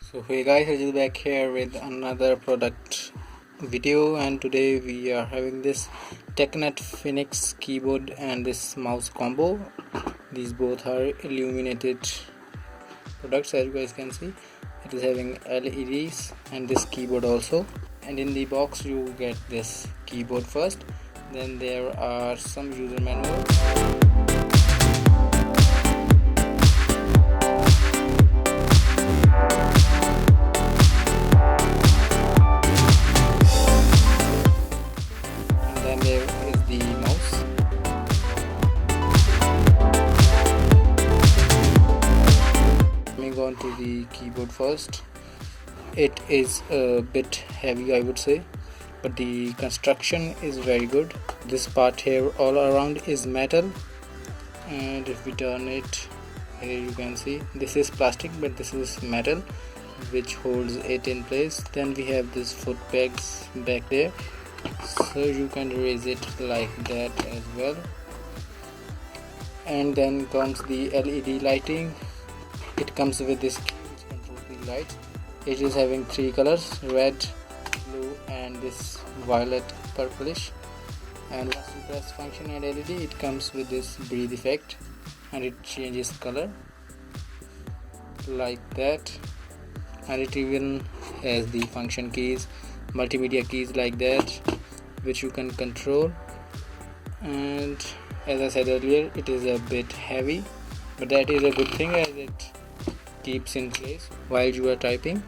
So hey guys, I just back here with another product video, and today we are having this Tecknet Phoenix keyboard and this mouse combo. These both are illuminated products, as you guys can see. It is having LEDs and this keyboard also, and in the box you get this keyboard first, then there are some user manuals. Then there is the mouse. Coming on to the keyboard first, it is a bit heavy, I would say, but the construction is very good. This part here all around is metal, and if we turn it here you can see this is plastic, but this is metal which holds it in place. Then we have this foot pegs back there, so you can raise it like that as well. And then comes the LED lighting. It comes with this key which controls the lights. It is having three colors: red, blue and this violet purplish. And once you press function and LED, it comes with this breathe effect and it changes color like that. And it even has the function keys, multimedia keys like that, which you can control. And as I said earlier, it is a bit heavy, but that is a good thing as it keeps in place while you are typing.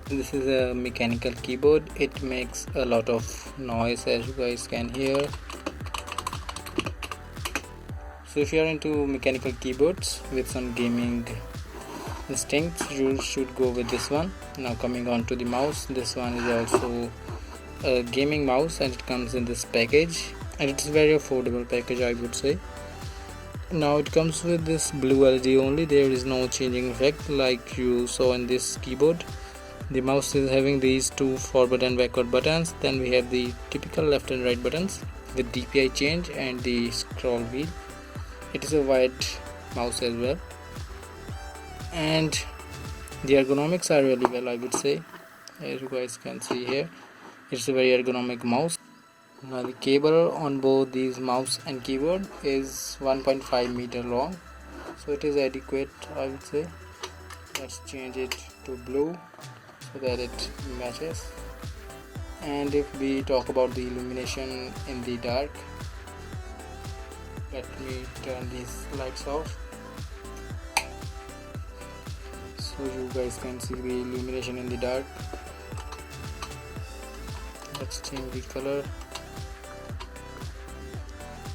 This is a mechanical keyboard. It makes a lot of noise, as you guys can hear. So if you are into mechanical keyboards with some gaming instincts, you should go with this one. Now coming on to the mouse, this one is also a gaming mouse and it comes in this package, and it's a very affordable package, I would say. Now it comes with this blue LED only. There is no changing effect like you saw in this keyboard. The mouse is having these two forward and backward buttons. Then we have the typical left and right buttons with DPI change and the scroll wheel. It is a white mouse as well, and the ergonomics are really well, I would say, as you guys can see here. It's a very ergonomic mouse. Now the cable on both these mouse and keyboard is 1.5 meter long, so it is adequate, I would say. Let's change it to blue so that it matches. And if we talk about the illumination in the dark, let me turn these lights off so you guys can see the illumination in the dark. Let's change the color.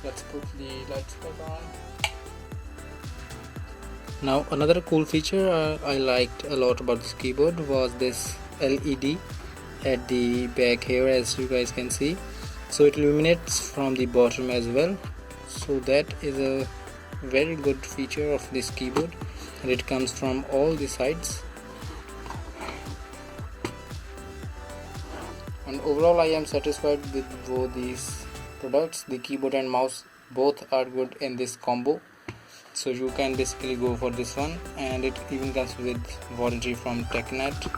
Let's put the lights back on. Now another cool feature I liked a lot about this keyboard was this LED at the back here, as you guys can see. So it illuminates from the bottom as well, so that is a very good feature of this keyboard, and it comes from all the sides. And overall I am satisfied with both these products. The keyboard and mouse both are good in this combo, so you can basically go for this one. And it even comes with warranty from Tecknet,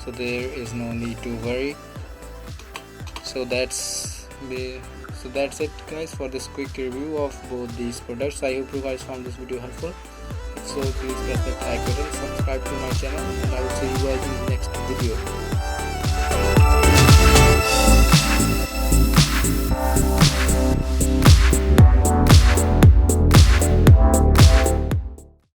so there is no need to worry. So that's it guys for this quick review of both these products. I hope you guys found this video helpful. So please press the like button, subscribe to my channel, and I will see you guys in the next video.